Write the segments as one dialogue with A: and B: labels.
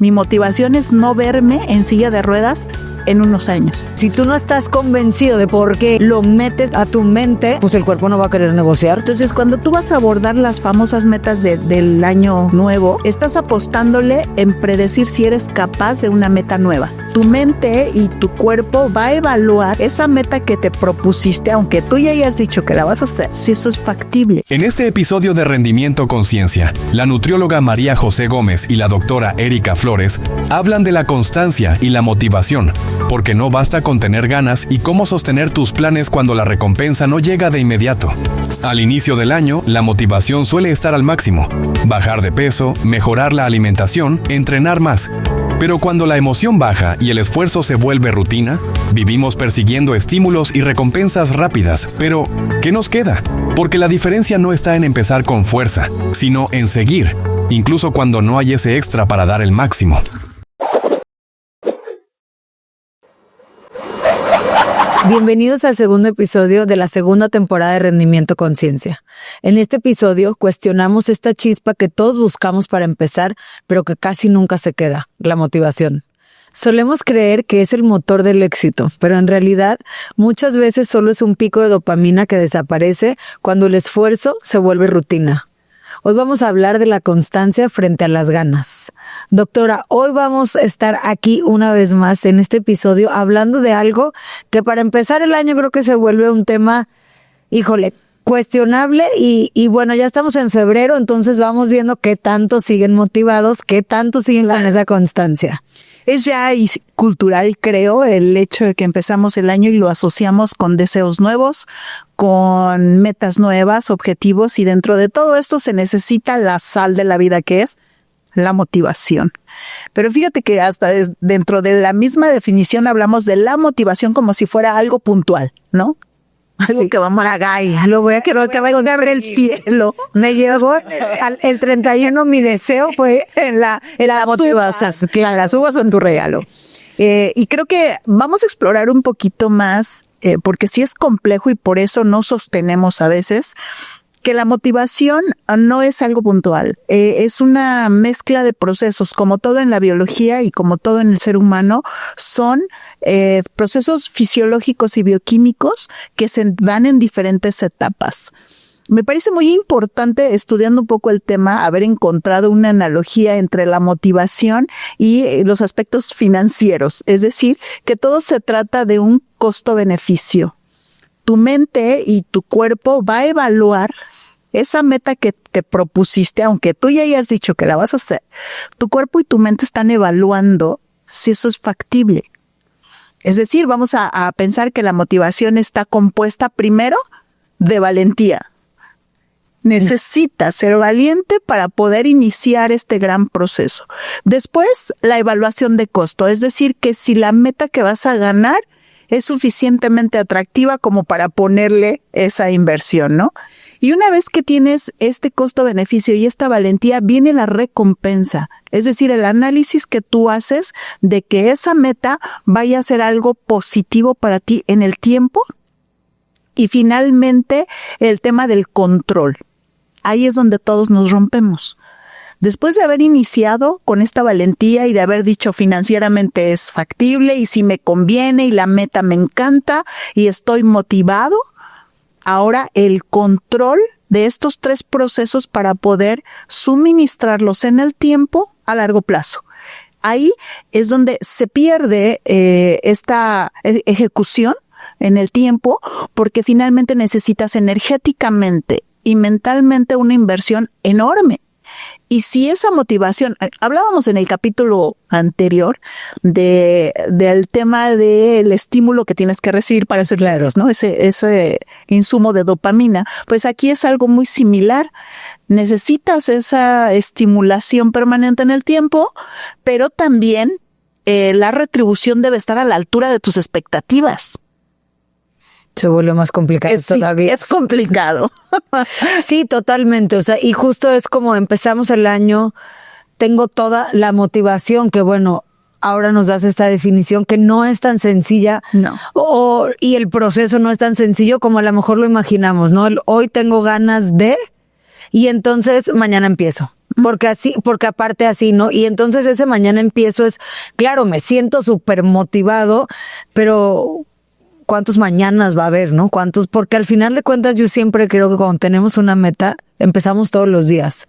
A: Mi motivación es no verme en silla de ruedas en unos años.
B: Si tú no estás convencido de por qué lo metes a tu mente, pues el cuerpo no va a querer negociar.
A: Entonces, cuando tú vas a abordar las famosas metas del año nuevo, estás apostándole en predecir si eres capaz de una meta nueva. Tu mente y tu cuerpo va a evaluar esa meta que te propusiste, aunque tú ya hayas dicho que la vas a hacer, si eso es factible.
C: En este episodio de Rendimiento Conciencia, la nutrióloga María José Gómez y la doctora Erika Flores hablan de la constancia y la motivación, porque no basta con tener ganas y cómo sostener tus planes cuando la recompensa no llega de inmediato. Al inicio del año, la motivación suele estar al máximo: bajar de peso, mejorar la alimentación, entrenar más. Pero cuando la emoción baja y el esfuerzo se vuelve rutina, vivimos persiguiendo estímulos y recompensas rápidas. Pero, ¿qué nos queda? Porque la diferencia no está en empezar con fuerza, sino en seguir, incluso cuando no hay ese extra para dar el máximo.
B: Bienvenidos al segundo episodio de la segunda temporada de Rendimiento Conciencia. En este episodio cuestionamos esta chispa que todos buscamos para empezar, pero que casi nunca se queda: la motivación. Solemos creer que es el motor del éxito, pero en realidad muchas veces solo es un pico de dopamina que desaparece cuando el esfuerzo se vuelve rutina. Hoy vamos a hablar de la constancia frente a las ganas. Doctora, hoy vamos a estar aquí una vez más en este episodio hablando de algo que para empezar el año creo que se vuelve un tema, cuestionable y bueno, ya estamos en febrero, entonces vamos viendo qué tanto siguen motivados, qué tanto siguen con esa constancia.
A: Es ya cultural, creo, el hecho de que empezamos el año y lo asociamos con deseos nuevos, con metas nuevas, objetivos, y dentro de todo esto se necesita la sal de la vida, que es la motivación. Pero fíjate que hasta dentro de la misma definición hablamos de la motivación como si fuera algo puntual, ¿no? Algo que vamos a ganar, lo voy a que va a encontrar el cielo.
B: Me llegó el 31, mi deseo fue en la motivación.
A: Claro, las uvas son tu regalo. Y creo que vamos a explorar un poquito más, porque sí es complejo y por eso no sostenemos a veces que la motivación no es algo puntual, es una mezcla de procesos, como todo en la biología y como todo en el ser humano, son procesos fisiológicos y bioquímicos que se dan en diferentes etapas. Me parece muy importante, estudiando un poco el tema, haber encontrado una analogía entre la motivación y los aspectos financieros, es decir, que todo se trata de un costo-beneficio. Tu mente y tu cuerpo va a evaluar esa meta que te propusiste, aunque tú ya hayas dicho que la vas a hacer. Tu cuerpo y tu mente están evaluando si eso es factible. Es decir, vamos a pensar que la motivación está compuesta primero de valentía. Necesitas ser valiente para poder iniciar este gran proceso. Después, la evaluación de costo, es decir, que si la meta que vas a ganar es suficientemente atractiva como para ponerle esa inversión, ¿no? Y una vez que tienes este costo-beneficio y esta valentía, viene la recompensa. Es decir, el análisis que tú haces de que esa meta vaya a ser algo positivo para ti en el tiempo. Y finalmente, el tema del control. Ahí es donde todos nos rompemos. Después de haber iniciado con esta valentía y de haber dicho financieramente es factible y si me conviene y la meta me encanta y estoy motivado, ahora el control de estos tres procesos para poder suministrarlos en el tiempo a largo plazo. Ahí es donde se pierde esta ejecución en el tiempo, porque finalmente necesitas energéticamente y mentalmente una inversión enorme. Y si esa motivación, hablábamos en el capítulo anterior del tema del estímulo que tienes que recibir para ser claros, ¿no? Ese insumo de dopamina, pues aquí es algo muy similar. Necesitas esa estimulación permanente en el tiempo, pero también la retribución debe estar a la altura de tus expectativas.
B: Se vuelve más complicado todavía.
A: Es complicado.
B: Sí, totalmente. O sea, y justo es como empezamos el año, tengo toda la motivación, que bueno, ahora nos das esta definición que no es tan sencilla.
A: No.
B: Y el proceso no es tan sencillo como a lo mejor lo imaginamos, ¿no? Hoy tengo ganas de, y entonces mañana empiezo. Porque aparte así, ¿no? Y entonces ese mañana empiezo claro, me siento súper motivado, pero ¿cuántos mañanas va a haber, no? Porque al final de cuentas yo siempre creo que cuando tenemos una meta, empezamos todos los días.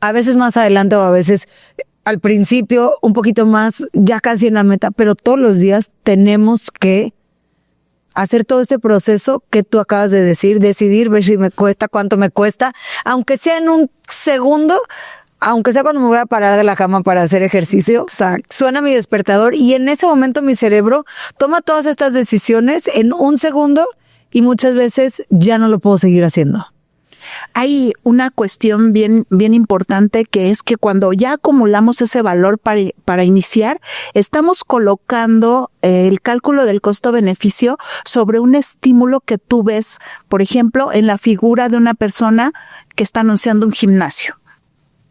B: A veces más adelante o a veces al principio un poquito más, ya casi en la meta, pero todos los días tenemos que hacer todo este proceso que tú acabas de decir, decidir, ver si me cuesta, cuánto me cuesta, aunque sea en un segundo, aunque sea cuando me voy a parar de la cama para hacer ejercicio, suena mi despertador y en ese momento mi cerebro toma todas estas decisiones en un segundo y muchas veces ya no lo puedo seguir haciendo.
A: Hay una cuestión bien importante que es que cuando ya acumulamos ese valor para iniciar, estamos colocando el cálculo del costo-beneficio sobre un estímulo que tú ves, por ejemplo, en la figura de una persona que está anunciando un gimnasio.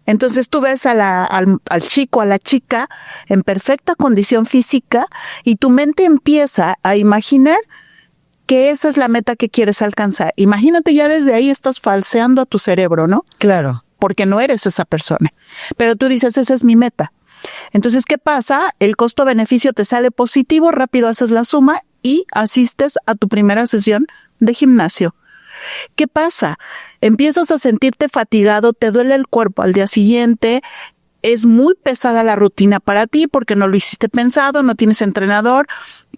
A: Entonces tú ves al chico, a la chica en perfecta condición física y tu mente empieza a imaginar que esa es la meta que quieres alcanzar. Imagínate, ya desde ahí estás falseando a tu cerebro, ¿no?
B: Claro.
A: Porque no eres esa persona. Pero tú dices, esa es mi meta. Entonces, ¿qué pasa? El costo-beneficio te sale positivo, rápido haces la suma y asistes a tu primera sesión de gimnasio. ¿Qué pasa? Empiezas a sentirte fatigado, te duele el cuerpo al día siguiente, es muy pesada la rutina para ti porque no lo hiciste pensado, no tienes entrenador,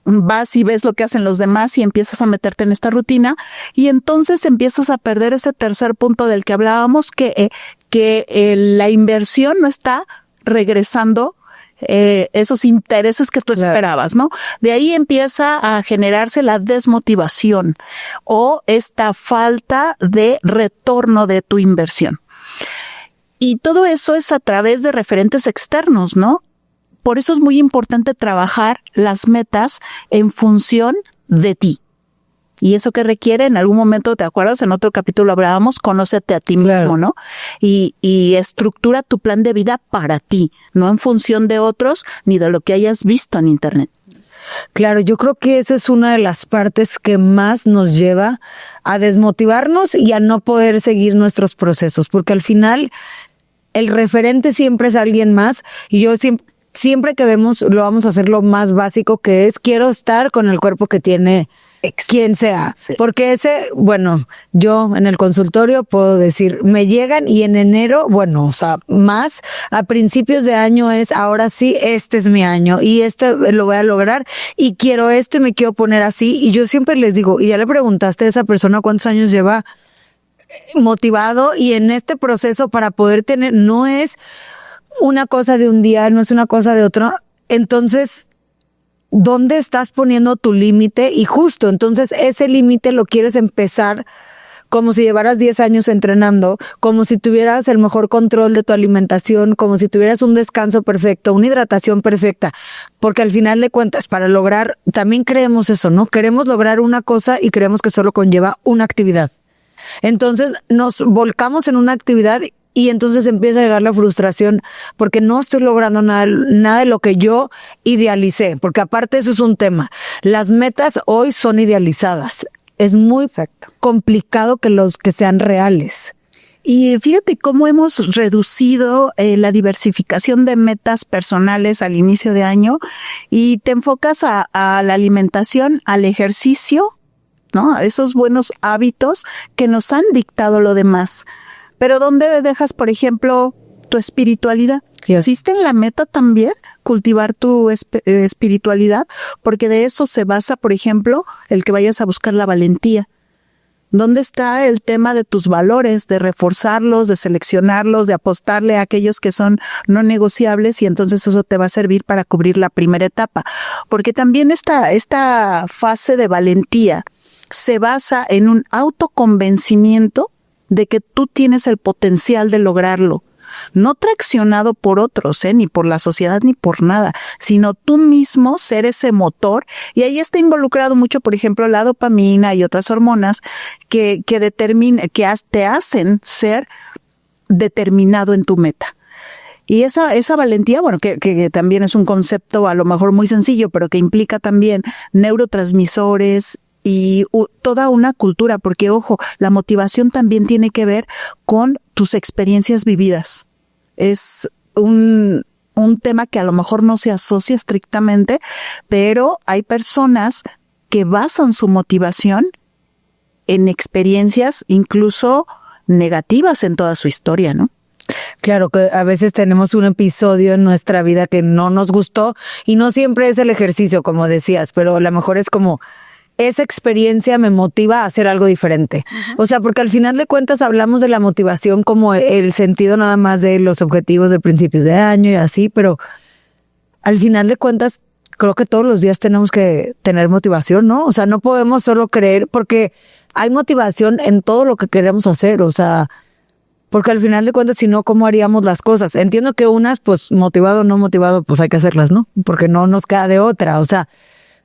A: vas y ves lo que hacen los demás y empiezas a meterte en esta rutina y entonces empiezas a perder ese tercer punto del que hablábamos, que la inversión no está regresando esos intereses que tú esperabas, ¿no? De ahí empieza a generarse la desmotivación o esta falta de retorno de tu inversión. Y todo eso es a través de referentes externos, ¿no? Por eso es muy importante trabajar las metas en función de ti. Y eso que requiere, en algún momento, ¿te acuerdas? En otro capítulo hablábamos, conócete a ti mismo, ¿no? Y estructura tu plan de vida para ti, no en función de otros ni de lo que hayas visto en internet.
B: Claro, yo creo que eso es una de las partes que más nos lleva a desmotivarnos y a no poder seguir nuestros procesos, porque al final el referente siempre es alguien más y yo siempre que vemos lo vamos a hacer lo más básico, que es quiero estar con el cuerpo que tiene quien sea. Sí. Porque yo en el consultorio puedo decir, me llegan y en enero, más a principios de año ahora sí, este es mi año y esto lo voy a lograr y quiero esto y me quiero poner así. Y yo siempre les digo, y ya le preguntaste a esa persona cuántos años lleva motivado y en este proceso para poder tener, no es una cosa de un día, no es una cosa de otro. Entonces, ¿dónde estás poniendo tu límite? Y justo, entonces ese límite lo quieres empezar como si llevaras 10 años entrenando, como si tuvieras el mejor control de tu alimentación, como si tuvieras un descanso perfecto, una hidratación perfecta, porque al final de cuentas, para lograr, también creemos eso, ¿no? Queremos lograr una cosa y creemos que solo conlleva una actividad. Entonces nos volcamos en una actividad y entonces empieza a llegar la frustración porque no estoy logrando nada de lo que yo idealicé, porque aparte eso es un tema. Las metas hoy son idealizadas. Es muy complicado que sean reales.
A: Y fíjate cómo hemos reducido la diversificación de metas personales al inicio de año y te enfocas a la alimentación, al ejercicio, ¿no? Esos buenos hábitos que nos han dictado lo demás. Pero ¿dónde dejas, por ejemplo, tu espiritualidad? ¿Existe en la meta también cultivar tu espiritualidad? Porque de eso se basa, por ejemplo, el que vayas a buscar la valentía. ¿Dónde está el tema de tus valores, de reforzarlos, de seleccionarlos, de apostarle a aquellos que son no negociables? Y entonces eso te va a servir para cubrir la primera etapa. Porque también esta fase de valentía se basa en un autoconvencimiento de que tú tienes el potencial de lograrlo, no traccionado por otros, ni por la sociedad ni por nada, sino tú mismo ser ese motor. Y ahí está involucrado mucho, por ejemplo, la dopamina y otras hormonas que te hacen ser determinado en tu meta. Y esa valentía, que también es un concepto a lo mejor muy sencillo, pero que implica también neurotransmisores y toda una cultura, porque ojo, la motivación también tiene que ver con tus experiencias vividas. Es un tema que a lo mejor no se asocia estrictamente, pero hay personas que basan su motivación en experiencias incluso negativas en toda su historia, ¿no?
B: Claro que a veces tenemos un episodio en nuestra vida que no nos gustó y no siempre es el ejercicio, como decías, pero a lo mejor es como esa experiencia me motiva a hacer algo diferente. Uh-huh. O sea, porque al final de cuentas hablamos de la motivación como el sentido nada más de los objetivos de principios de año y así, pero al final de cuentas creo que todos los días tenemos que tener motivación, ¿no? O sea, no podemos solo creer, porque hay motivación en todo lo que queremos hacer, o sea, porque al final de cuentas, si no, ¿cómo haríamos las cosas? Entiendo que unas, pues, motivado o no motivado, pues hay que hacerlas, ¿no? Porque no nos queda de otra, o sea,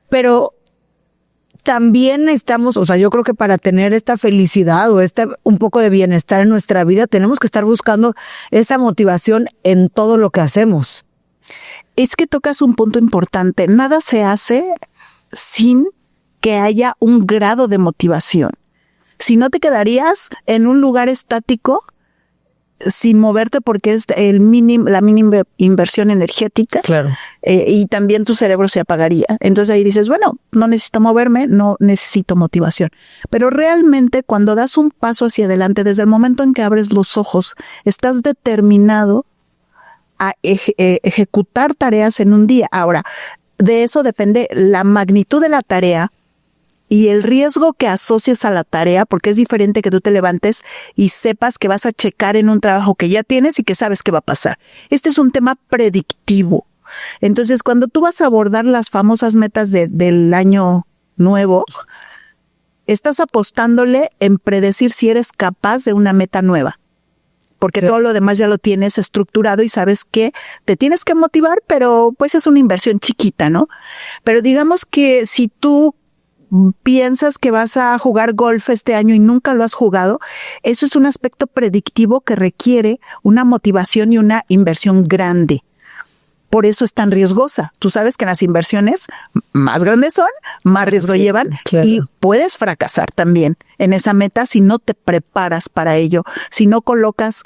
B: pero también estamos, o sea, yo creo que para tener esta felicidad o un poco de bienestar en nuestra vida, tenemos que estar buscando esa motivación en todo lo que hacemos.
A: Es que tocas un punto importante. Nada se hace sin que haya un grado de motivación. Si no, te quedarías en un lugar estático sin moverte porque es la mínima inversión energética.
B: Claro.
A: Y también tu cerebro se apagaría. Entonces ahí dices, bueno, no necesito moverme, no necesito motivación. Pero realmente cuando das un paso hacia adelante, desde el momento en que abres los ojos, estás determinado a ejecutar tareas en un día. Ahora, de eso depende la magnitud de la tarea y el riesgo que asocies a la tarea, porque es diferente que tú te levantes y sepas que vas a checar en un trabajo que ya tienes y que sabes qué va a pasar. Este es un tema predictivo. Entonces, cuando tú vas a abordar las famosas metas del año nuevo, estás apostándole en predecir si eres capaz de una meta nueva. Porque sí, todo lo demás ya lo tienes estructurado y sabes que te tienes que motivar, pero pues es una inversión chiquita, ¿no? Pero digamos que si tú piensas que vas a jugar golf este año y nunca lo has jugado, eso es un aspecto predictivo que requiere una motivación y una inversión grande. Por eso es tan riesgosa. Tú sabes que las inversiones más grandes son, más riesgo llevan, claro, y puedes fracasar también en esa meta si no te preparas para ello, si no colocas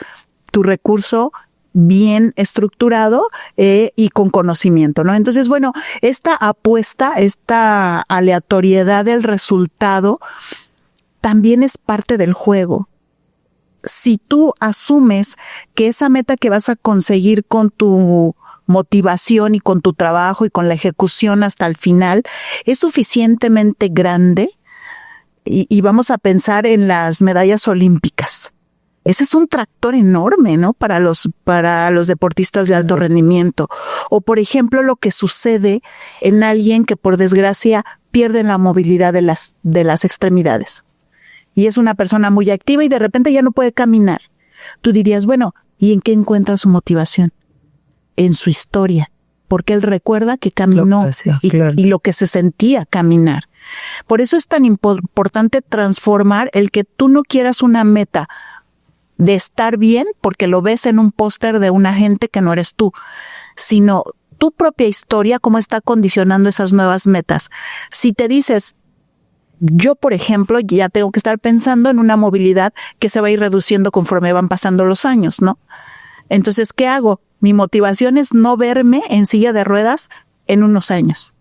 A: tu recurso bien estructurado y con conocimiento, ¿no? Entonces, bueno, esta apuesta, esta aleatoriedad del resultado también es parte del juego. Si tú asumes que esa meta que vas a conseguir con tu motivación y con tu trabajo y con la ejecución hasta el final es suficientemente grande, y vamos a pensar en las medallas olímpicas. Ese es un tractor enorme, ¿no? Para los deportistas de alto rendimiento. O, por ejemplo, lo que sucede en alguien que, por desgracia, pierde la movilidad de las extremidades. Y es una persona muy activa y de repente ya no puede caminar. Tú dirías, bueno, ¿y en qué encuentra su motivación? En su historia, porque él recuerda que caminó y lo que se sentía caminar. Por eso es tan importante transformar el que tú no quieras una meta de estar bien porque lo ves en un póster de una gente que no eres tú, sino tu propia historia, cómo está condicionando esas nuevas metas. Si te dices, yo, por ejemplo, ya tengo que estar pensando en una movilidad que se va a ir reduciendo conforme van pasando los años, ¿no? Entonces, ¿qué hago? Mi motivación es no verme en silla de ruedas en unos años.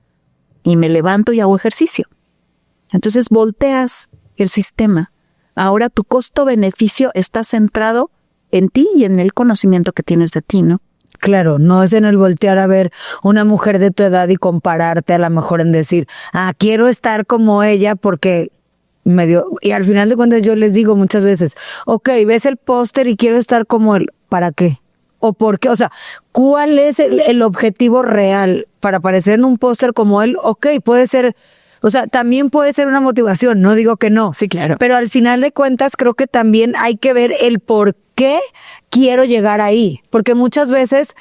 A: Y me levanto y hago ejercicio. Entonces volteas el sistema. Ahora tu costo-beneficio está centrado en ti y en el conocimiento que tienes de ti, ¿no?
B: Claro, no es en el voltear a ver una mujer de tu edad y compararte a lo mejor en decir, quiero estar como ella porque y al final de cuentas yo les digo muchas veces, ok, ves el póster y quiero estar como él, ¿para qué? ¿O por qué? O sea, ¿cuál es el objetivo real para aparecer en un póster como él? Ok, puede ser, o sea, también puede ser una motivación, no digo que no.
A: Sí, claro.
B: Pero al final de cuentas creo que también hay que ver el por qué quiero llegar ahí. Porque muchas veces,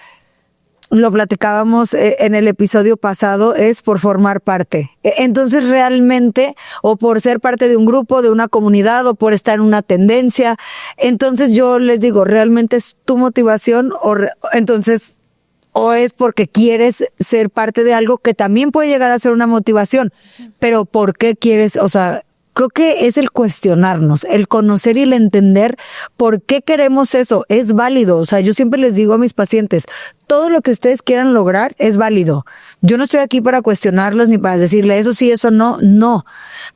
B: lo platicábamos en el episodio pasado, es por formar parte. Entonces realmente, o por ser parte de un grupo, de una comunidad, o por estar en una tendencia. Entonces yo les digo, ¿realmente es tu motivación? Entonces, o es porque quieres ser parte de algo que también puede llegar a ser una motivación. Pero ¿por qué quieres? O sea, Creo que es el cuestionarnos, el conocer y el entender por qué queremos eso. Es válido. O sea, yo siempre les digo a mis pacientes, todo lo que ustedes quieran lograr es válido. Yo no estoy aquí para cuestionarlos ni para decirle eso sí, eso no, no.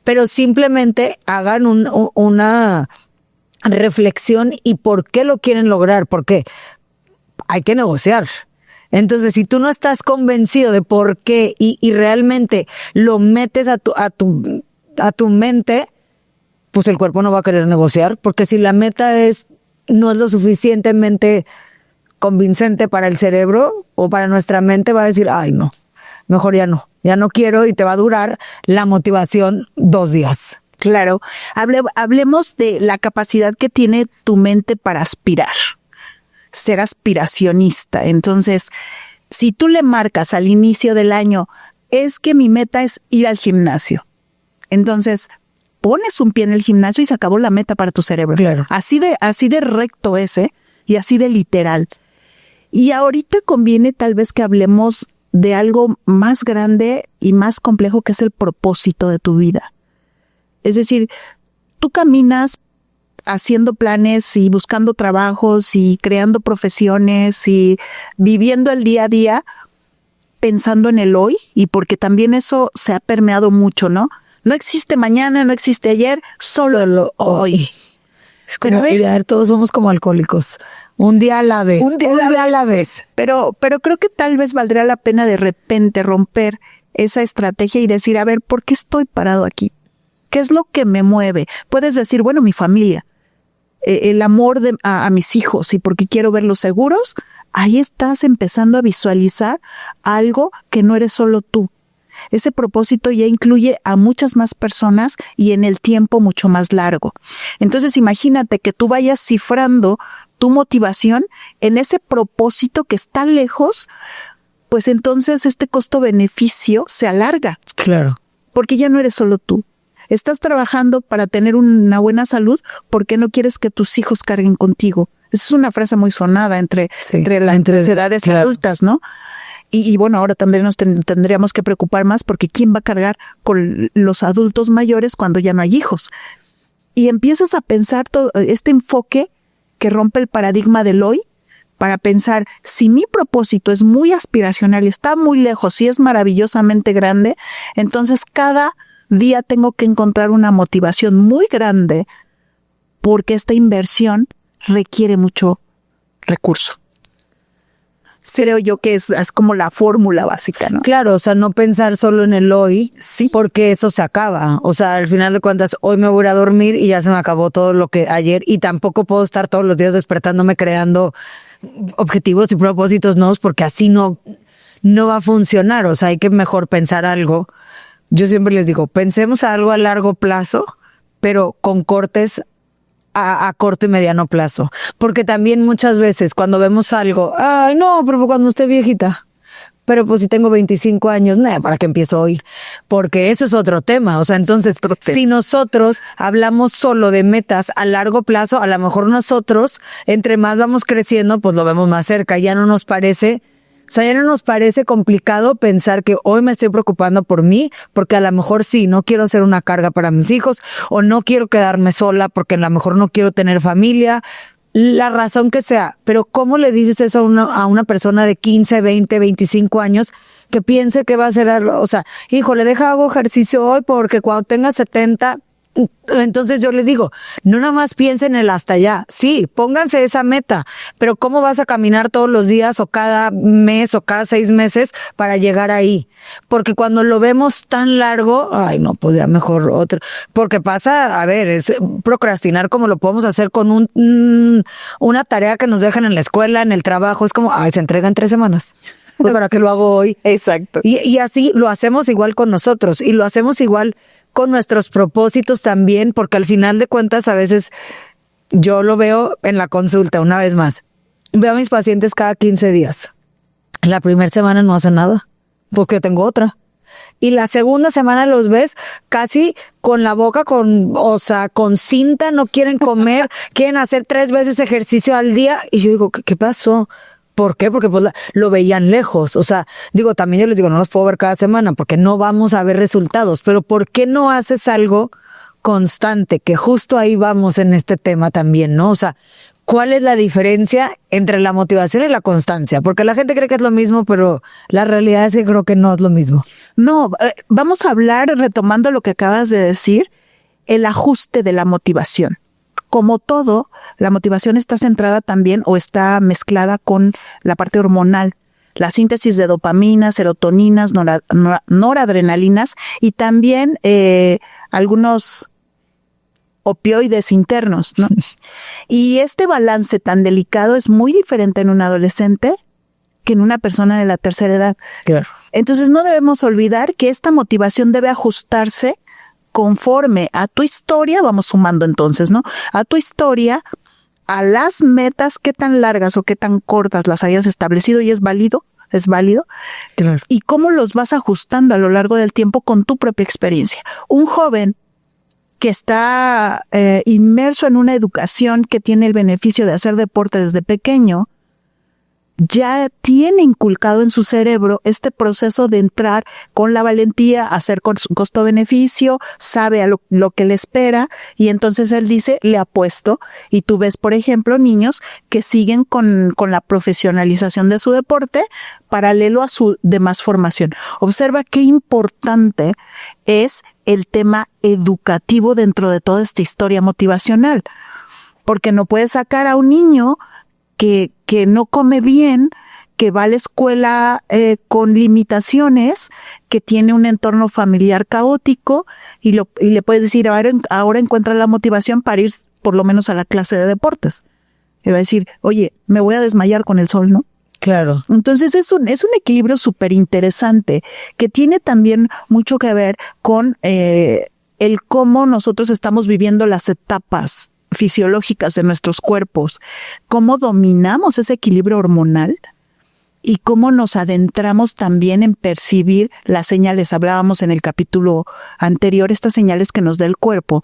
B: Pero simplemente hagan una reflexión y por qué lo quieren lograr. Porque hay que negociar. Entonces, si tú no estás convencido de por qué y realmente lo metes a tu mente, pues el cuerpo no va a querer negociar, porque si la meta no es lo suficientemente convincente para el cerebro o para nuestra mente, va a decir, ay no, mejor ya no quiero, y te va a durar la motivación 2 días.
A: Claro. Hablemos de la capacidad que tiene tu mente para aspirar, ser aspiracionista. Entonces, si tú le marcas al inicio del año, es que mi meta es ir al gimnasio. Entonces, pones un pie en el gimnasio y se acabó la meta para tu cerebro.
B: Claro.
A: Así de recto es, y así de literal. Y ahorita conviene tal vez que hablemos de algo más grande y más complejo, que es el propósito de tu vida. Es decir, tú caminas haciendo planes y buscando trabajos y creando profesiones y viviendo el día a día pensando en el hoy, y porque también eso se ha permeado mucho, ¿no? No existe mañana, no existe ayer, solo hoy.
B: Es como, todos somos como alcohólicos. Un día a la vez. Un día a la vez.
A: Pero creo que tal vez valdría la pena de repente romper esa estrategia y decir, a ver, ¿por qué estoy parado aquí? ¿Qué es lo que me mueve? Puedes decir, bueno, mi familia, el amor a mis hijos, y porque quiero verlos seguros. Ahí estás empezando a visualizar algo que no eres solo tú. Ese propósito ya incluye a muchas más personas y en el tiempo mucho más largo. Entonces imagínate que tú vayas cifrando tu motivación en ese propósito que está lejos, pues entonces este costo-beneficio se alarga.
B: Claro.
A: Porque ya no eres solo tú. Estás trabajando para tener una buena salud porque no quieres que tus hijos carguen contigo. Esa es una frase muy sonada entre las edades adultas, ¿no? Y bueno, ahora también nos tendríamos que preocupar más, porque ¿quién va a cargar con los adultos mayores cuando ya no hay hijos? Y empiezas a pensar todo este enfoque que rompe el paradigma del hoy, para pensar, si mi propósito es muy aspiracional y está muy lejos y es maravillosamente grande, entonces cada día tengo que encontrar una motivación muy grande, porque esta inversión requiere mucho recurso. Creo yo que es como la fórmula básica, ¿no?
B: Claro, o sea, no pensar solo en el hoy, sí, porque eso se acaba. O sea, al final de cuentas, hoy me voy a ir a dormir y ya se me acabó todo lo que ayer, y tampoco puedo estar todos los días despertándome creando objetivos y propósitos nuevos, porque así no va a funcionar. O sea, hay que mejor pensar algo. Yo siempre les digo, pensemos algo a largo plazo, pero con cortes a corto y mediano plazo. Porque también muchas veces cuando vemos algo, ay no, pero cuando esté viejita, pero pues si tengo 25 años, ¿para qué empiezo hoy? Porque eso es otro tema. O sea, entonces, si nosotros hablamos solo de metas a largo plazo, a lo mejor nosotros, entre más vamos creciendo, pues lo vemos más cerca. Ya no nos parece complicado pensar que hoy me estoy preocupando por mí, porque a lo mejor sí, no quiero ser una carga para mis hijos, o no quiero quedarme sola porque a lo mejor no quiero tener familia, la razón que sea. Pero ¿cómo le dices eso a una persona de 15, 20, 25 años que piense que va a hacer algo? O sea, híjole, hago ejercicio hoy porque cuando tenga 70... Entonces yo les digo, no nada más piensen en el hasta allá. Sí, pónganse esa meta, pero ¿cómo vas a caminar todos los días o cada mes o cada 6 meses para llegar ahí? Porque cuando lo vemos tan largo, ay no, pues ya mejor otro. Porque pasa, a ver, es procrastinar como lo podemos hacer con una tarea que nos dejan en la escuela, en el trabajo. Es como, ay, se entrega en 3 semanas. Pues para qué lo hago hoy.
A: Exacto.
B: Y así lo hacemos igual con nosotros, y lo hacemos igual con nuestros propósitos también, porque al final de cuentas a veces yo lo veo en la consulta. Una vez más, veo a mis pacientes cada 15 días. La primera semana no hacen nada, porque tengo otra. Y la segunda semana los ves casi con la boca con cinta, no quieren comer, quieren hacer 3 veces ejercicio al día. Y yo digo, ¿qué pasó? ¿Por qué? Porque pues lo veían lejos. O sea, también yo les digo, no los puedo ver cada semana porque no vamos a ver resultados. Pero ¿por qué no haces algo constante, que justo ahí vamos en este tema también, ¿no? O sea, ¿cuál es la diferencia entre la motivación y la constancia? Porque la gente cree que es lo mismo, pero la realidad es que creo que no es lo mismo.
A: No, vamos a hablar, retomando lo que acabas de decir, el ajuste de la motivación. Como todo, la motivación está centrada también o está mezclada con la parte hormonal, la síntesis de dopamina, serotoninas, noradrenalinas y también algunos opioides internos, ¿no? Y este balance tan delicado es muy diferente en un adolescente que en una persona de la tercera edad.
B: Claro.
A: Entonces no debemos olvidar que esta motivación debe ajustarse conforme a tu historia, vamos sumando entonces, ¿no? A tu historia, a las metas, qué tan largas o qué tan cortas las hayas establecido y es válido.
B: Claro.
A: Y cómo los vas ajustando a lo largo del tiempo con tu propia experiencia. Un joven que está inmerso en una educación que tiene el beneficio de hacer deporte desde pequeño, ya tiene inculcado en su cerebro este proceso de entrar con la valentía, hacer costo-beneficio, sabe a lo que le espera y entonces él dice, le apuesto. Y tú ves, por ejemplo, niños que siguen con la profesionalización de su deporte paralelo a su demás formación. Observa qué importante es el tema educativo dentro de toda esta historia motivacional, porque no puedes sacar a un niño que no come bien, que va a la escuela con limitaciones, que tiene un entorno familiar caótico y le puedes decir, ahora encuentra la motivación para ir por lo menos a la clase de deportes. Y va a decir, oye, me voy a desmayar con el sol, ¿no?
B: Claro.
A: Entonces es un equilibrio súper interesante que tiene también mucho que ver con el cómo nosotros estamos viviendo las etapas fisiológicas de nuestros cuerpos, cómo dominamos ese equilibrio hormonal y cómo nos adentramos también en percibir las señales. Hablábamos en el capítulo anterior, estas señales que nos da el cuerpo,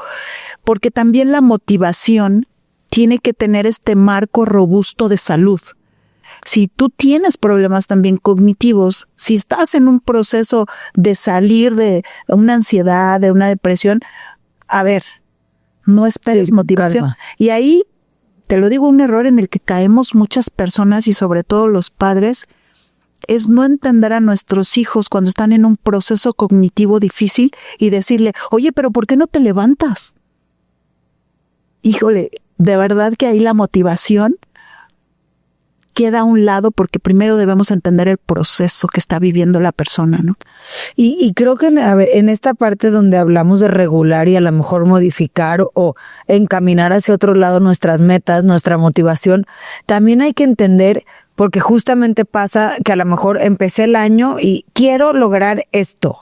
A: porque también la motivación tiene que tener este marco robusto de salud. Si tú tienes problemas también cognitivos, si estás en un proceso de salir de una ansiedad, de una depresión, a ver, no esperes motivación.
B: Calma.
A: Y ahí, te lo digo, un error en el que caemos muchas personas y sobre todo los padres, es no entender a nuestros hijos cuando están en un proceso cognitivo difícil y decirle, oye, pero ¿por qué no te levantas? Híjole, de verdad que ahí la motivación queda a un lado porque primero debemos entender el proceso que está viviendo la persona, ¿no?
B: Y creo que en esta parte donde hablamos de regular y a lo mejor modificar o encaminar hacia otro lado nuestras metas, nuestra motivación, también hay que entender, porque justamente pasa que a lo mejor empecé el año y quiero lograr esto,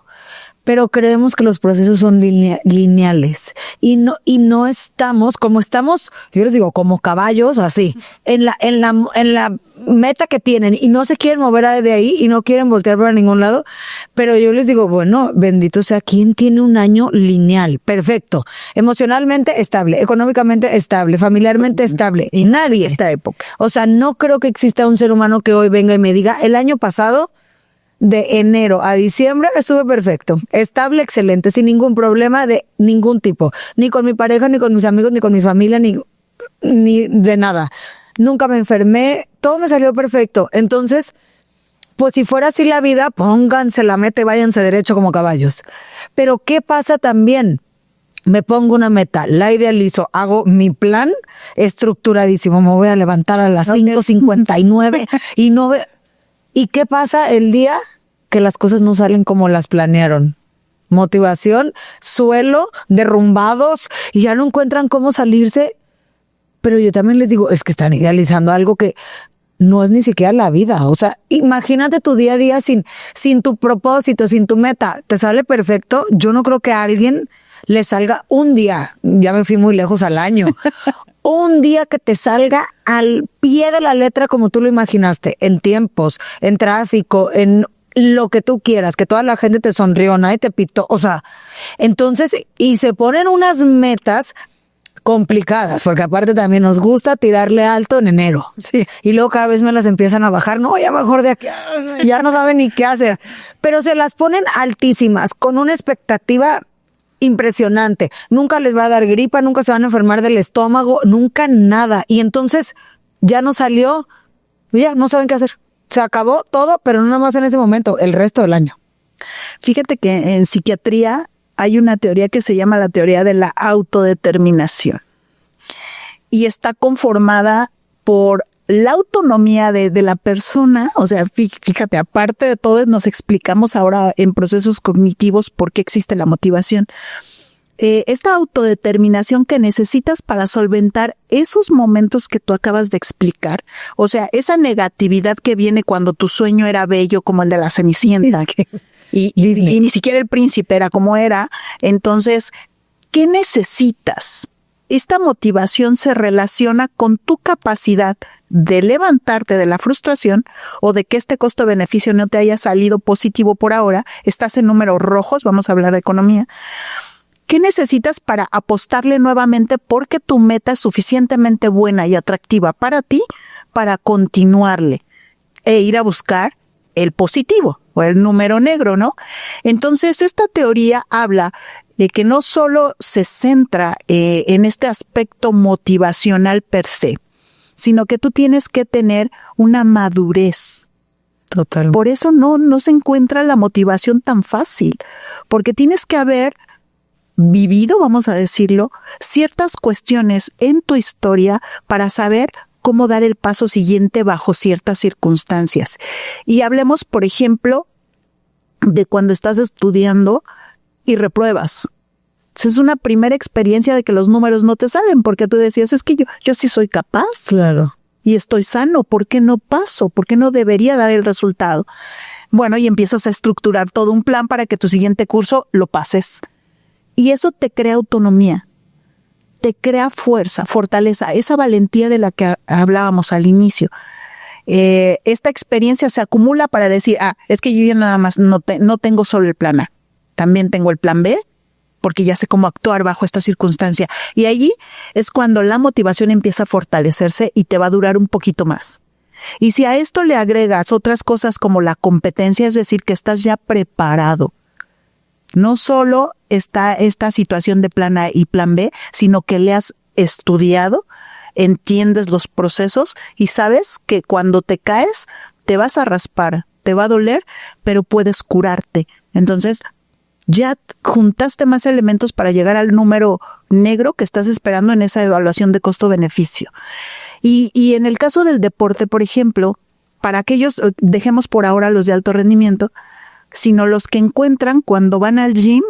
B: pero creemos que los procesos son lineales y no estamos, como estamos, yo les digo, como caballos, así, en la meta que tienen y no se quieren mover de ahí y no quieren voltear para ningún lado, pero yo les digo, bueno, bendito sea quien tiene un año lineal, perfecto, emocionalmente estable, económicamente estable, familiarmente estable, y nadie
A: esta época.
B: O sea, no creo que exista un ser humano que hoy venga y me diga, el año pasado de enero a diciembre estuve perfecto, estable, excelente, sin ningún problema de ningún tipo, ni con mi pareja, ni con mis amigos, ni con mi familia, ni de nada. Nunca me enfermé, todo me salió perfecto. Entonces, pues si fuera así la vida, pónganse la meta y váyanse derecho como caballos. Pero ¿qué pasa también? Me pongo una meta, la idealizo, hago mi plan estructuradísimo, me voy a levantar a las 5:59 y no veo. ¿Y qué pasa el día que las cosas no salen como las planearon? Motivación, suelo, derrumbados y ya no encuentran cómo salirse. Pero yo también les digo, es que están idealizando algo que no es ni siquiera la vida. O sea, imagínate tu día a día sin tu propósito, sin tu meta. ¿Te sale perfecto? Yo no creo que a alguien le salga un día, ya me fui muy lejos al año, un día que te salga al pie de la letra como tú lo imaginaste, en tiempos, en tráfico, en lo que tú quieras, que toda la gente te sonrió, nadie te pitó, o sea, entonces, y se ponen unas metas complicadas, porque aparte también nos gusta tirarle alto en enero.
A: Sí.
B: Y luego cada vez me las empiezan a bajar, no, ya mejor de aquí, ya no saben ni qué hacer, pero se las ponen altísimas, con una expectativa impresionante. Nunca les va a dar gripa, nunca se van a enfermar del estómago, nunca nada. Y entonces ya no salió, ya no saben qué hacer. Se acabó todo, pero no nada más en ese momento, el resto del año.
A: Fíjate que en psiquiatría hay una teoría que se llama la teoría de la autodeterminación. Y está conformada por la autonomía de la persona. O sea, fíjate, aparte de todo, nos explicamos ahora en procesos cognitivos por qué existe la motivación. Esta autodeterminación que necesitas para solventar esos momentos que tú acabas de explicar. O sea, esa negatividad que viene cuando tu sueño era bello como el de la Cenicienta. Y ni siquiera el príncipe era como era. Entonces, ¿qué necesitas? Esta motivación se relaciona con tu capacidad de levantarte de la frustración o de que este costo-beneficio no te haya salido positivo por ahora. Estás en números rojos, vamos a hablar de economía. ¿Qué necesitas para apostarle nuevamente porque tu meta es suficientemente buena y atractiva para ti para continuarle e ir a buscar el positivo o el número negro, ¿no? Entonces, esta teoría habla de que no solo se centra en este aspecto motivacional per se, sino que tú tienes que tener una madurez.
B: Total.
A: Por eso no se encuentra la motivación tan fácil, porque tienes que haber vivido, vamos a decirlo, ciertas cuestiones en tu historia para saber cómo dar el paso siguiente bajo ciertas circunstancias. Y hablemos, por ejemplo, de cuando estás estudiando y repruebas. Es una primera experiencia de que los números no te salen, porque tú decías, es que yo sí soy capaz.
B: Claro.
A: Y estoy sano, ¿por qué no paso? ¿Por qué no debería dar el resultado? Bueno, y empiezas a estructurar todo un plan para que tu siguiente curso lo pases. Y eso te crea autonomía, te crea fuerza, fortaleza, esa valentía de la que hablábamos al inicio. Esta experiencia se acumula para decir, es que yo ya nada más no tengo solo el plan A, también tengo el plan B, porque ya sé cómo actuar bajo esta circunstancia. Y allí es cuando la motivación empieza a fortalecerse y te va a durar un poquito más. Y si a esto le agregas otras cosas como la competencia, es decir, que estás ya preparado. No solo está esta situación de plan A y plan B, sino que le has estudiado, entiendes los procesos y sabes que cuando te caes te vas a raspar, te va a doler, pero puedes curarte. Entonces, ya juntaste más elementos para llegar al número negro que estás esperando en esa evaluación de costo-beneficio. Y en el caso del deporte, por ejemplo, para aquellos, dejemos por ahora los de alto rendimiento, sino los que encuentran cuando van al gym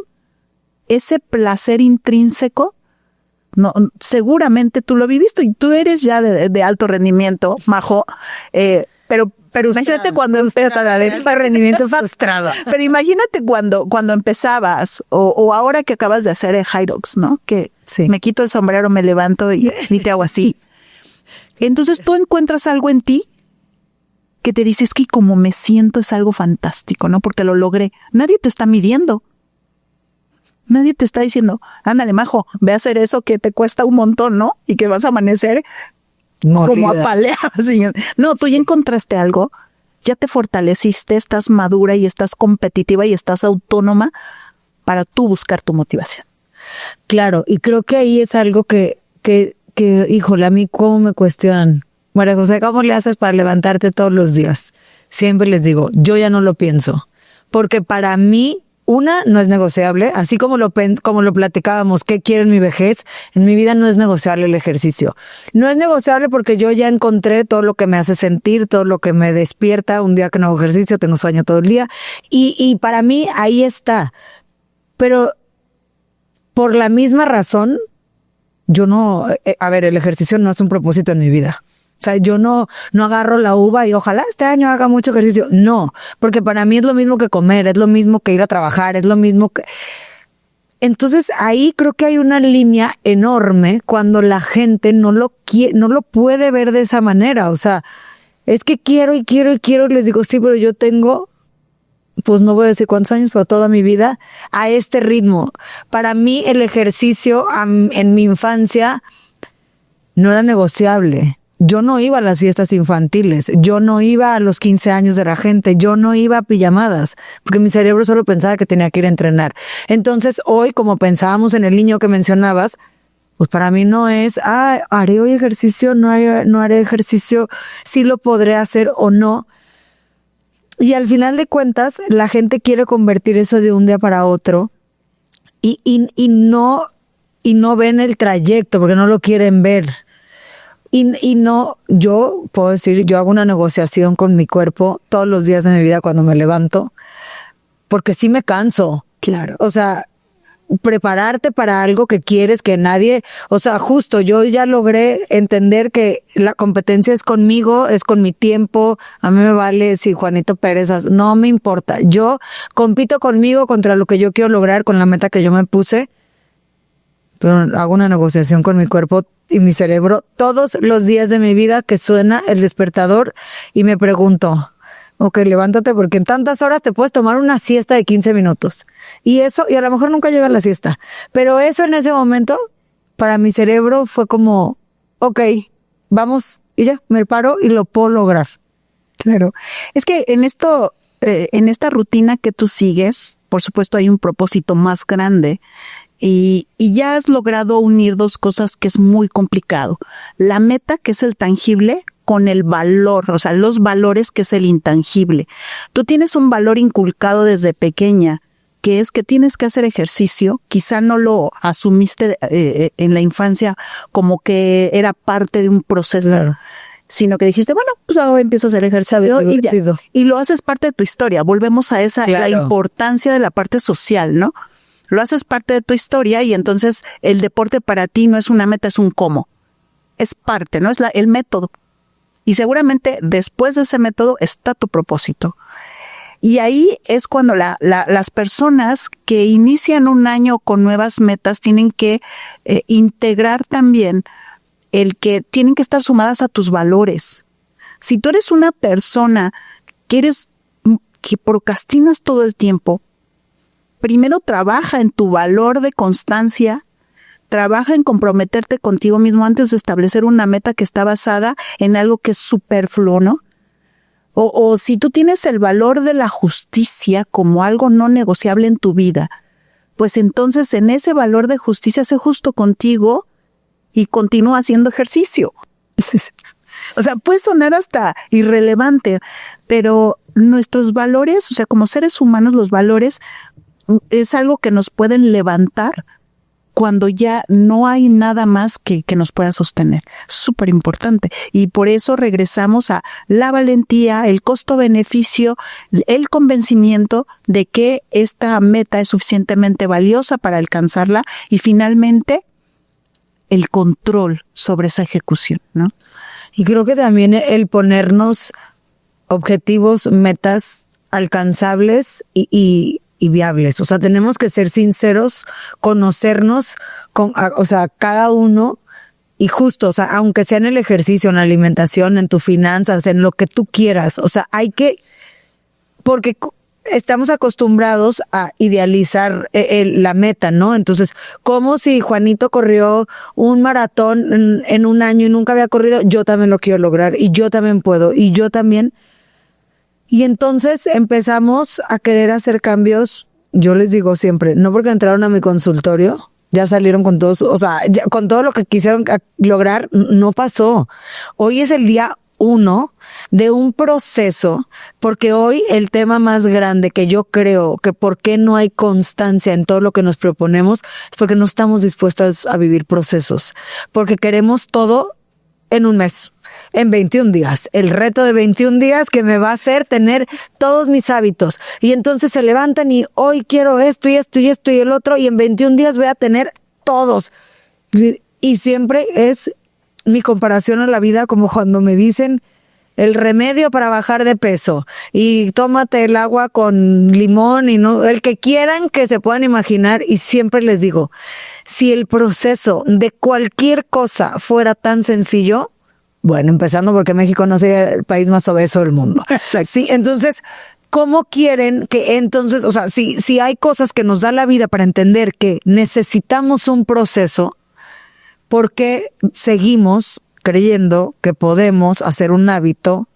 A: ese placer intrínseco. No, seguramente tú lo viviste y tú eres ya de alto rendimiento, Majo, pero imagínate cuando empezaste
B: rendimiento frustrado.
A: Pero imagínate cuando empezabas o ahora que acabas de hacer el High Rocks, ¿no? Que
B: sí.
A: Me quito el sombrero, me levanto y te hago así. Entonces tú encuentras algo en ti que te dices que como me siento es algo fantástico, ¿no? Porque lo logré. Nadie te está midiendo. Nadie te está diciendo, ándale, Majo, ve a hacer eso que te cuesta un montón, ¿no? Y que vas a amanecer como apaleado. No, tú ya encontraste algo, ya te fortaleciste, estás madura y estás competitiva y estás autónoma para tú buscar tu motivación.
B: Claro, y creo que ahí es algo que híjole, a mí cómo me cuestionan. María José, ¿cómo le haces para levantarte todos los días? Siempre les digo, yo ya no lo pienso. Porque para mí, no es negociable. Así como lo platicábamos, ¿qué quiero en mi vejez? En mi vida no es negociable el ejercicio. No es negociable porque yo ya encontré todo lo que me hace sentir, todo lo que me despierta. Un día que no hago ejercicio, tengo sueño todo el día. Y para mí, ahí está. Pero por la misma razón, yo no... el ejercicio no es un propósito en mi vida. O sea, yo no agarro la uva y ojalá este año haga mucho ejercicio. No, porque para mí es lo mismo que comer, es lo mismo que ir a trabajar, es lo mismo que... Entonces ahí creo que hay una línea enorme cuando la gente no lo puede ver de esa manera. O sea, es que quiero y les digo, sí, pero yo tengo, pues no voy a decir cuántos años, pero toda mi vida a este ritmo. Para mí el ejercicio en mi infancia no era negociable. yo no iba a las fiestas infantiles, yo no iba a los 15 años de la gente, yo no iba a pijamadas, porque mi cerebro solo pensaba que tenía que ir a entrenar. Entonces hoy, como pensábamos en el niño que mencionabas, pues para mí no es, haré hoy ejercicio, no haré ejercicio, sí lo podré hacer o no. Y al final de cuentas, la gente quiere convertir eso de un día para otro y no ven el trayecto porque no lo quieren ver. Y no, yo puedo decir, yo hago una negociación con mi cuerpo todos los días de mi vida cuando me levanto, porque sí me canso.
A: Claro.
B: O sea, prepararte para algo que quieres, que nadie, o sea, justo yo ya logré entender que la competencia es conmigo, es con mi tiempo, a mí me vale si Juanito Pérez, no me importa, yo compito conmigo contra lo que yo quiero lograr con la meta que yo me puse, pero hago una negociación con mi cuerpo y mi cerebro todos los días de mi vida que suena el despertador y me pregunto, ok, levántate porque en tantas horas te puedes tomar una siesta de 15 minutos. Y eso, y a lo mejor nunca llega la siesta. Pero eso en ese momento, para mi cerebro fue como, ok, vamos, y ya, me paro y lo puedo lograr.
A: Claro. Es que en esta rutina que tú sigues, por supuesto hay un propósito más grande. Y ya has logrado unir dos cosas que es muy complicado. La meta, que es el tangible, con el valor, o sea, los valores, que es el intangible. Tú tienes un valor inculcado desde pequeña, que es que tienes que hacer ejercicio. Quizá no lo asumiste en la infancia como que era parte de un proceso, claro, sino que dijiste, bueno, pues ahora empiezo a hacer ejercicio y ya. Y lo haces parte de tu historia. Volvemos a esa, claro, la importancia de la parte social, ¿no? Lo haces parte de tu historia y entonces el deporte para ti no es una meta, es un cómo. Es parte, ¿no? Es el método. Y seguramente después de ese método está tu propósito. Y ahí es cuando las personas que inician un año con nuevas metas tienen que integrar también el que tienen que estar sumadas a tus valores. Si tú eres una persona que procrastinas todo el tiempo, primero trabaja en tu valor de constancia, trabaja en comprometerte contigo mismo antes de establecer una meta que está basada en algo que es superfluo, ¿no? O si tú tienes el valor de la justicia como algo no negociable en tu vida, pues entonces en ese valor de justicia sé justo contigo y continúa haciendo ejercicio. O sea, puede sonar hasta irrelevante, pero nuestros valores, o sea, como seres humanos, los valores es algo que nos pueden levantar cuando ya no hay nada más que nos pueda sostener. Súper importante. Y por eso regresamos a la valentía, el costo-beneficio, el convencimiento de que esta meta es suficientemente valiosa para alcanzarla y finalmente el control sobre esa ejecución, ¿no?
B: Y creo que también el ponernos objetivos, metas alcanzables y viables. O sea, tenemos que ser sinceros, conocernos, o sea, cada uno, y justo, o sea, aunque sea en el ejercicio, en la alimentación, en tus finanzas, en lo que tú quieras, o sea, porque estamos acostumbrados a idealizar la meta, ¿no? Entonces, como si Juanito corrió un maratón en un año y nunca había corrido, yo también lo quiero lograr, y yo también puedo, y yo también. Y entonces empezamos a querer hacer cambios, yo les digo siempre, no porque entraron a mi consultorio, ya salieron con todos, o sea, con todo lo que quisieron lograr, no pasó. Hoy es el día 1 de un proceso, porque hoy el tema más grande que yo creo que por qué no hay constancia en todo lo que nos proponemos es porque no estamos dispuestos a vivir procesos, porque queremos todo en un mes. En 21 días, el reto de 21 días que me va a hacer tener todos mis hábitos. Y entonces se levantan y hoy quiero esto y esto y esto y el otro y en 21 días voy a tener todos. Y siempre es mi comparación a la vida como cuando me dicen el remedio para bajar de peso y tómate el agua con limón y no, el que quieran que se puedan imaginar, y siempre les digo, si el proceso de cualquier cosa fuera tan sencillo, bueno, empezando porque México no sea el país más obeso del mundo. Sí, entonces, ¿cómo quieren que entonces, o sea, si hay cosas que nos da la vida para entender que necesitamos un proceso, ¿por qué seguimos creyendo que podemos hacer un hábito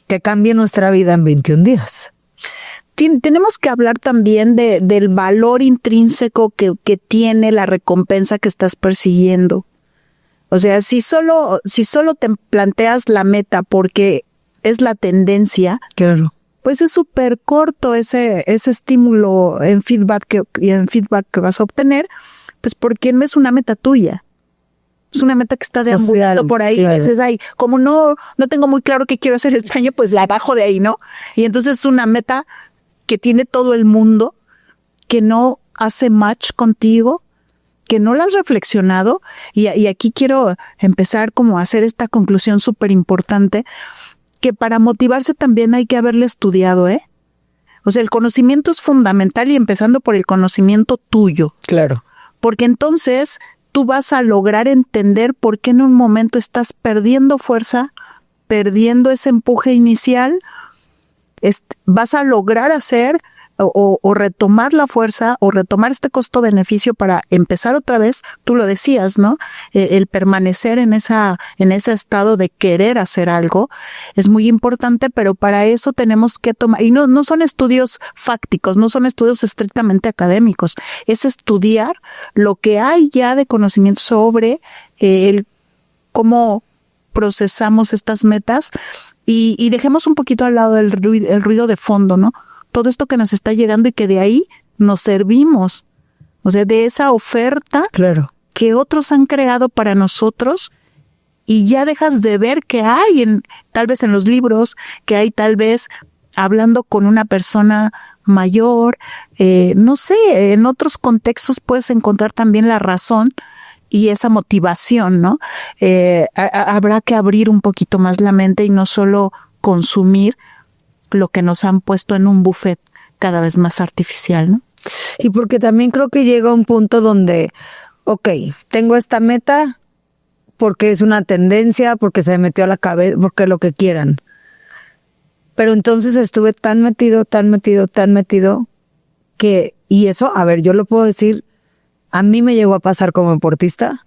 B: que cambie nuestra vida en 21 días.
A: Tenemos que hablar también del valor intrínseco que tiene la recompensa que estás persiguiendo. O sea, si solo te planteas la meta porque es la tendencia,
B: claro,
A: pues es súper corto ese estímulo en feedback que vas a obtener, pues porque no es una meta tuya. Es una meta que está deambulando por ahí.
B: Claro.
A: Dices, ay, como no tengo muy claro qué quiero hacer este año, pues la bajo de ahí, ¿no? Y entonces es una meta que tiene todo el mundo, que no hace match contigo, que no la has reflexionado. Y aquí quiero empezar como a hacer esta conclusión súper importante, que para motivarse también hay que haberle estudiado, ¿eh? O sea, el conocimiento es fundamental y empezando por el conocimiento tuyo.
B: Claro.
A: Porque entonces tú vas a lograr entender por qué en un momento estás perdiendo fuerza, perdiendo ese empuje inicial, vas a lograr hacer o retomar la fuerza o retomar este costo-beneficio para empezar otra vez. Tú lo decías, ¿no? El permanecer en ese estado de querer hacer algo es muy importante, pero para eso tenemos que tomar, y no son estudios fácticos, no son estudios estrictamente académicos, es estudiar lo que hay ya de conocimiento sobre cómo procesamos estas metas y dejemos un poquito al lado el ruido de fondo, ¿no? Todo esto que nos está llegando y que de ahí nos servimos. O sea, de esa oferta
B: Claro.
A: que otros han creado para nosotros y ya dejas de ver que hay tal vez en los libros, que hay tal vez hablando con una persona mayor, no sé, en otros contextos puedes encontrar también la razón y esa motivación, ¿no? Habrá que abrir un poquito más la mente y no solo consumir lo que nos han puesto en un buffet cada vez más artificial, ¿no?
B: Y porque también creo que llega un punto donde, ok, tengo esta meta porque es una tendencia, porque se me metió a la cabeza, porque lo que quieran. Pero entonces estuve tan metido que, y eso, a ver, yo lo puedo decir, a mí me llegó a pasar como deportista,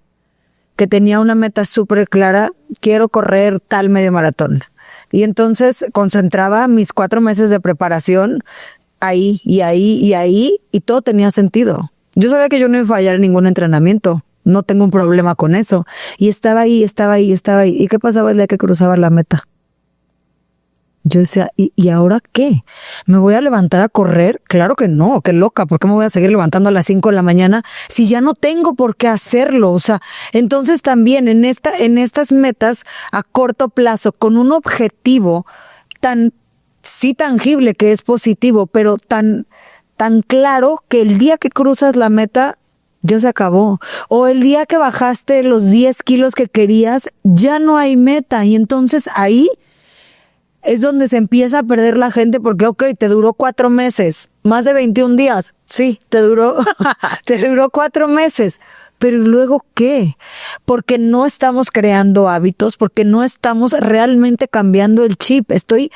B: que tenía una meta súper clara, quiero correr tal medio maratón. Y entonces concentraba mis 4 meses de preparación ahí, y todo tenía sentido. Yo sabía que yo no iba a fallar en ningún entrenamiento, no tengo un problema con eso. Y estaba ahí. ¿Y qué pasaba el día que cruzaba la meta? Yo decía, ¿y ahora qué? ¿Me voy a levantar a correr? Claro que no, qué loca, ¿por qué me voy a seguir levantando a las 5 de la mañana si ya no tengo por qué hacerlo? O sea, entonces también en estas metas a corto plazo, con un objetivo tan, sí tangible que es positivo, pero tan claro que el día que cruzas la meta, ya se acabó. O el día que bajaste los 10 kilos que querías, ya no hay meta. Y entonces ahí es donde se empieza a perder la gente porque, ok, te duró 4 meses, más de 21 días. Sí, te duró 4 meses. Pero ¿y luego qué? Porque no estamos creando hábitos, porque no estamos realmente cambiando el chip. Estoy,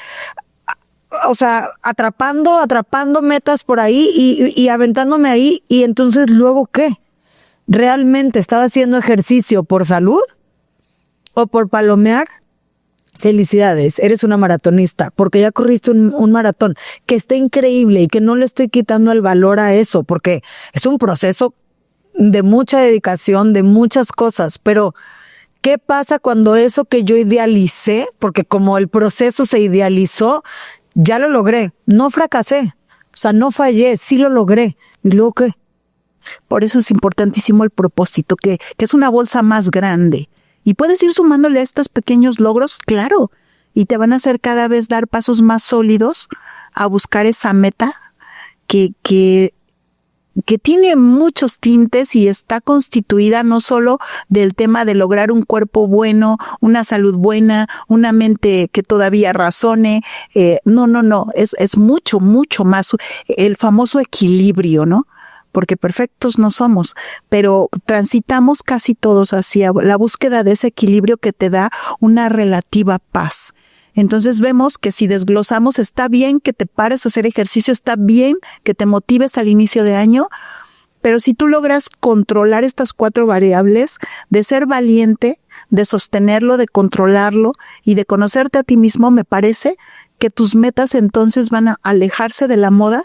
B: o sea, atrapando metas por ahí y aventándome ahí. Y entonces, ¿luego qué? ¿Realmente estaba haciendo ejercicio por salud o por palomear? Felicidades, eres una maratonista, porque ya corriste un maratón, que está increíble y que no le estoy quitando el valor a eso, porque es un proceso de mucha dedicación, de muchas cosas, pero ¿qué pasa cuando eso que yo idealicé, porque como el proceso se idealizó, ya lo logré, no fracasé, o sea, no fallé, sí lo logré, ¿y luego qué?
A: Por eso es importantísimo el propósito, que es una bolsa más grande. Y puedes ir sumándole a estos pequeños logros, claro, y te van a hacer cada vez dar pasos más sólidos a buscar esa meta que tiene muchos tintes y está constituida no solo del tema de lograr un cuerpo bueno, una salud buena, una mente que todavía razone, no, es mucho más el famoso equilibrio, ¿no? Porque perfectos no somos, pero transitamos casi todos hacia la búsqueda de ese equilibrio que te da una relativa paz. Entonces vemos que si desglosamos, está bien que te pares a hacer ejercicio, está bien que te motives al inicio de año, pero si tú logras controlar estas 4 variables, de ser valiente, de sostenerlo, de controlarlo y de conocerte a ti mismo, me parece que tus metas entonces van a alejarse de la moda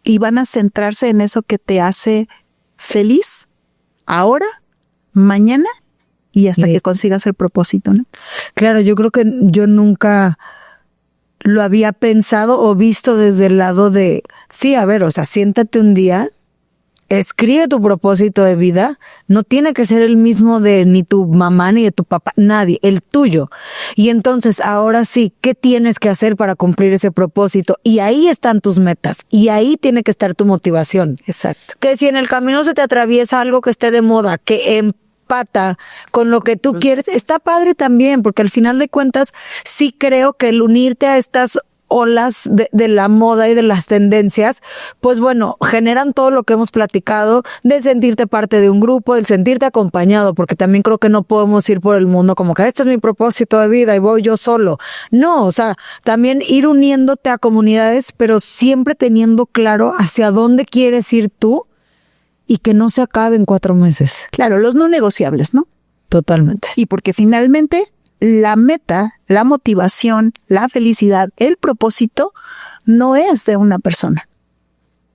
A: y van a centrarse en eso que te hace feliz ahora, mañana y hasta que consigas el propósito, ¿no?
B: Claro, yo creo que yo nunca lo había pensado o visto desde el lado de, sí, a ver, o sea, siéntate un día, escribe tu propósito de vida, no tiene que ser el mismo de ni tu mamá ni de tu papá, nadie, el tuyo. Y entonces, ahora sí, ¿qué tienes que hacer para cumplir ese propósito? Y ahí están tus metas, y ahí tiene que estar tu motivación.
A: Exacto.
B: Que si en el camino se te atraviesa algo que esté de moda, que empata con lo que tú quieres, está padre también, porque al final de cuentas, sí creo que el unirte a estas olas de la moda y de las tendencias, pues bueno, generan todo lo que hemos platicado, de sentirte parte de un grupo, del sentirte acompañado, porque también creo que no podemos ir por el mundo como que este es mi propósito de vida y voy yo solo. No, o sea, también ir uniéndote a comunidades, pero siempre teniendo claro hacia dónde quieres ir tú y que no se acabe en 4 meses.
A: Claro, los no negociables, ¿no?
B: Totalmente.
A: Y porque finalmente la meta, la motivación, la felicidad, el propósito no es de una persona.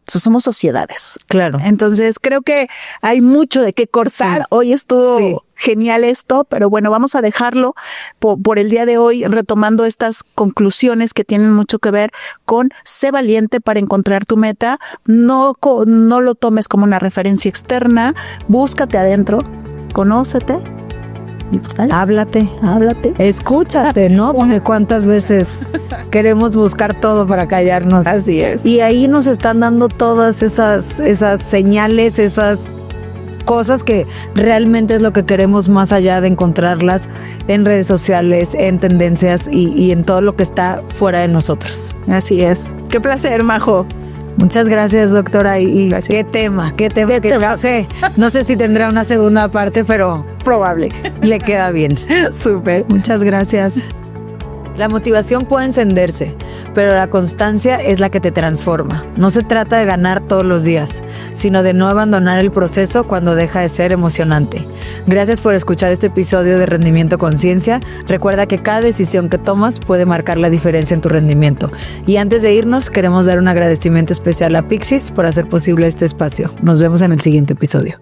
A: Somos sociedades.
B: Claro.
A: Entonces creo que hay mucho de qué cortar. Sí. Hoy estuvo genial esto, pero bueno, vamos a dejarlo por el día de hoy, retomando estas conclusiones que tienen mucho que ver con sé valiente para encontrar tu meta. No lo tomes como una referencia externa. Búscate adentro, conócete. Y pues dale.
B: Háblate. Escúchate, ¿no? Porque cuántas veces queremos buscar todo para callarnos.
A: Así es.
B: Y ahí nos están dando todas esas señales, esas cosas que realmente es lo que queremos, más allá de encontrarlas en redes sociales, en tendencias y en todo lo que está fuera de nosotros.
A: Así es. Qué placer, Majo.
B: Muchas gracias, doctora. Y qué tema. No sé si tendrá una segunda parte, pero probable. Le queda bien.
A: Súper.
B: Muchas gracias. La motivación puede encenderse, pero la constancia es la que te transforma. No se trata de ganar todos los días, sino de no abandonar el proceso cuando deja de ser emocionante. Gracias por escuchar este episodio de Rendimiento Conciencia. Recuerda que cada decisión que tomas puede marcar la diferencia en tu rendimiento. Y antes de irnos, queremos dar un agradecimiento especial a Pixis por hacer posible este espacio. Nos vemos en el siguiente episodio.